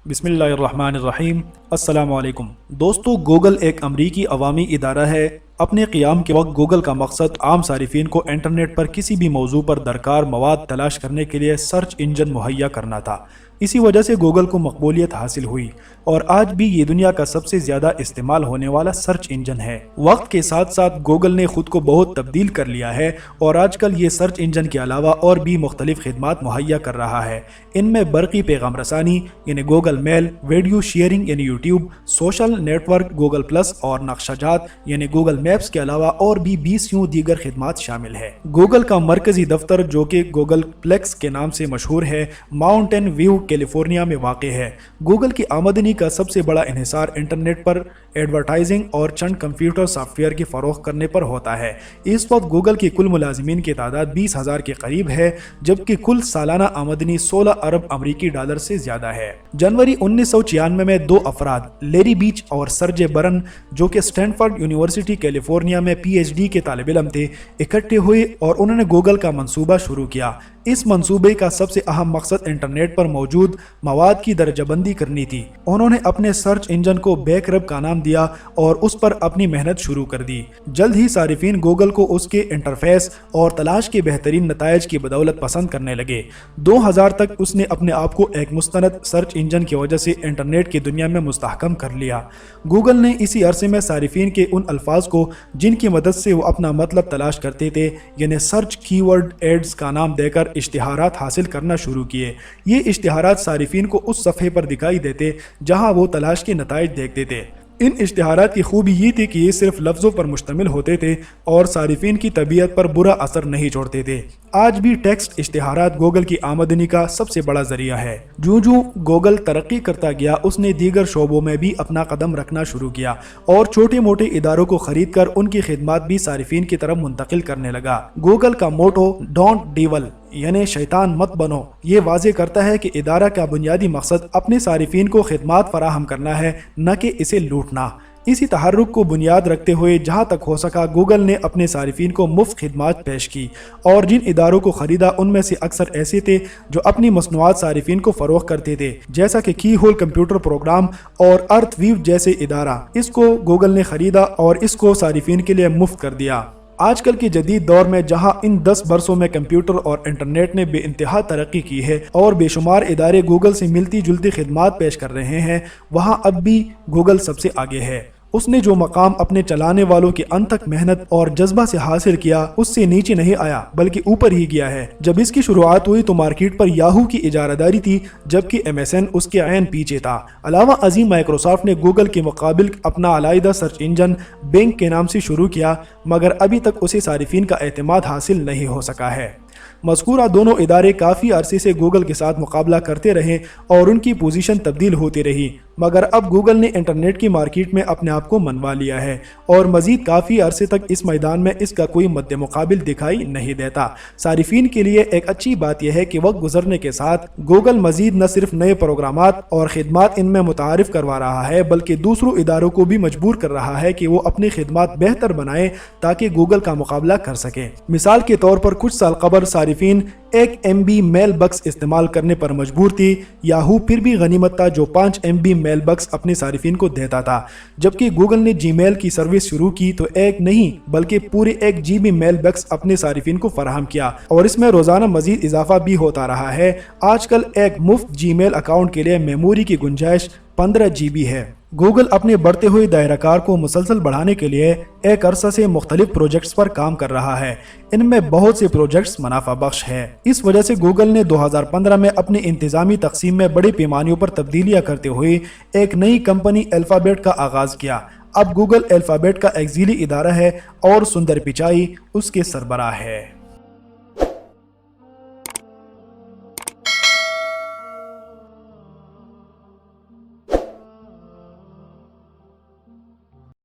بسم اللہ الرحمن الرحیم۔ السلام علیکم دوستو، گوگل ایک امریکی عوامی ادارہ ہے۔ اپنے قیام کے وقت گوگل کا مقصد عام صارفین کو انٹرنیٹ پر کسی بھی موضوع پر درکار مواد تلاش کرنے کے لیے سرچ انجن مہیا کرنا تھا۔ اسی وجہ سے گوگل کو مقبولیت حاصل ہوئی اور آج بھی یہ دنیا کا سب سے زیادہ استعمال ہونے والا سرچ انجن ہے۔ وقت کے ساتھ ساتھ گوگل نے خود کو بہت تبدیل کر لیا ہے اور آج کل یہ سرچ انجن کے علاوہ اور بھی مختلف خدمات مہیا کر رہا ہے۔ ان میں برقی پیغام رسانی یعنی گوگل میل، ویڈیو شیئرنگ یعنی YouTube, social network Google plus اور نقشہ جات یعنی گوگل میپس کے علاوہ اور بھی 20 دیگر خدمات شامل ہے۔ گوگل کا مرکزی دفتر جو کہ گوگل پلیکس کے نام سے مشہور ہے، ماؤنٹین ویو کیلیفورنیا میں واقع ہے۔ گوگل کی آمدنی کا سب سے بڑا انحصار انٹرنیٹ پر ایڈورٹائزنگ اور چند کمپیوٹر سافٹ ویئر کی فروخت کرنے پر ہوتا ہے۔ اس وقت گوگل کی کل ملازمین کی تعداد 20,000 کے قریب ہے، جبکہ کل سالانہ آمدنی 16 ارب امریکی ڈالر سے زیادہ ہے۔ جنوری 1996 میں 2 افراد لیری بیچ اور سرجے برن جو کہ اسٹینفورڈ یونیورسٹی کیلیفورنیا میں پی ایچ ڈی کے طالب علم تھے، اکٹھے ہوئے اور انہوں نے گوگل کا منصوبہ شروع کیا۔ اس منصوبے کا سب سے اہم مقصد انٹرنیٹ پر موجود مواد کی درجہ بندی کرنی تھی۔ انہوں نے اپنے سرچ انجن کو بیک رب کا نام دیا اور اس پر اپنی محنت شروع کر دی۔ جلد ہی صارفین گوگل کو اس کے انٹرفیس اور تلاش کے بہترین نتائج کی بدولت پسند کرنے لگے۔ 2000 تک اس نے اپنے آپ کو ایک مستند سرچ انجن کی وجہ سے انٹرنیٹ کی دنیا میں مستحکم کر لیا۔ گوگل نے اسی عرصے میں صارفین کے ان الفاظ کو جن کی مدد سے وہ اپنا مطلب تلاش کرتے تھے یعنی سرچ کی ورڈ ایڈز کا نام دے کر اشتہارات حاصل کرنا شروع کیے۔ یہ اشتہارات صارفین کو اس صفحے پر دکھائی دیتے جہاں وہ تلاش کے نتائج دیکھتے تھے۔ ان اشتہارات کی خوبی یہ تھی کہ یہ صرف لفظوں پر مشتمل ہوتے تھے اور صارفین کی طبیعت پر برا اثر نہیں چھوڑتے تھے۔ آج بھی ٹیکسٹ اشتہارات گوگل کی آمدنی کا سب سے بڑا ذریعہ ہے۔ جو گوگل ترقی کرتا گیا، اس نے دیگر شعبوں میں بھی اپنا قدم رکھنا شروع کیا اور چھوٹے موٹے اداروں کو خرید کر ان کی خدمات بھی صارفین کی طرف منتقل کرنے لگا۔ گوگل کا موٹو ڈونٹ ڈیول یعنی شیطان مت بنو یہ واضح کرتا ہے کہ ادارہ کا بنیادی مقصد اپنے صارفین کو خدمات فراہم کرنا ہے، نہ کہ اسے لوٹنا۔ اسی تحرک کو بنیاد رکھتے ہوئے جہاں تک ہو سکا گوگل نے اپنے صارفین کو مفت خدمات پیش کی اور جن اداروں کو خریدا ان میں سے اکثر ایسے تھے جو اپنی مصنوعات صارفین کو فروخت کرتے تھے، جیسا کہ کی ہول کمپیوٹر پروگرام اور ارتھ ویو جیسے ادارہ۔ اس کو گوگل نے خریدا اور اس کو صارفین کے لیے مفت کر دیا۔ آج کل کے جدید دور میں جہاں ان 10 برسوں میں کمپیوٹر اور انٹرنیٹ نے بے انتہا ترقی کی ہے اور بے شمار ادارے گوگل سے ملتی جلتی خدمات پیش کر رہے ہیں، وہاں اب بھی گوگل سب سے آگے ہے۔ اس نے جو مقام اپنے چلانے والوں کی انتھک محنت اور جذبہ سے حاصل کیا، اس سے نیچے نہیں آیا بلکہ اوپر ہی گیا ہے۔ جب اس کی شروعات ہوئی تو مارکیٹ پر یاہو کی اجارہ داری تھی، جبکہ ایم ایس این اس کے عین پیچھے تھا۔ علاوہ ازیں مائکروسافٹ نے گوگل کے مقابل اپنا علیحدہ سرچ انجن بنگ کے نام سے شروع کیا، مگر ابھی تک اسے صارفین کا اعتماد حاصل نہیں ہو سکا ہے۔ مذکورہ دونوں ادارے کافی عرصے سے گوگل کے ساتھ مقابلہ کرتے رہے اور ان کی پوزیشن تبدیل ہوتی رہی، مگر اب گوگل نے انٹرنیٹ کی مارکیٹ میں اپنے آپ کو منوا لیا ہے اور مزید کافی عرصے تک اس میدان میں اس کا کوئی مد مقابل دکھائی نہیں دیتا۔ صارفین کے لیے ایک اچھی بات یہ ہے کہ وقت گزرنے کے ساتھ گوگل مزید نہ صرف نئے پروگرامات اور خدمات ان میں متعارف کروا رہا ہے، بلکہ دوسروں اداروں کو بھی مجبور کر رہا ہے کہ وہ اپنی خدمات بہتر بنائیں تاکہ گوگل کا مقابلہ کر سکیں۔ مثال کے طور پر کچھ سال قبل صارفین 1 MB میل بکس استعمال کرنے پر مجبور تھی۔ یاہو پھر بھی غنیمت تھا جو 5 MB میل بکس اپنے صارفین کو دیتا تھا، جبکہ گوگل نے جی میل کی سروس شروع کی تو ایک نہیں بلکہ پورے 1 GB میل بکس اپنے صارفین کو فراہم کیا اور اس میں روزانہ مزید اضافہ بھی ہوتا رہا ہے۔ آج کل ایک مفت جی میل اکاؤنٹ کے لیے میموری کی گنجائش 15 GB ہے۔ گوگل اپنے بڑھتے ہوئے دائرہ کار کو مسلسل بڑھانے کے لیے ایک عرصہ سے مختلف پروجیکٹس پر کام کر رہا ہے۔ ان میں بہت سے پروجیکٹس منافع بخش ہیں۔ اس وجہ سے گوگل نے 2015 میں اپنی انتظامی تقسیم میں بڑے پیمانوں پر تبدیلیاں کرتے ہوئے ایک نئی کمپنی الفابیٹ کا آغاز کیا۔ اب گوگل الفابیٹ کا ایک ذیلی ادارہ ہے اور سندر پچائی اس کے سربراہ ہے۔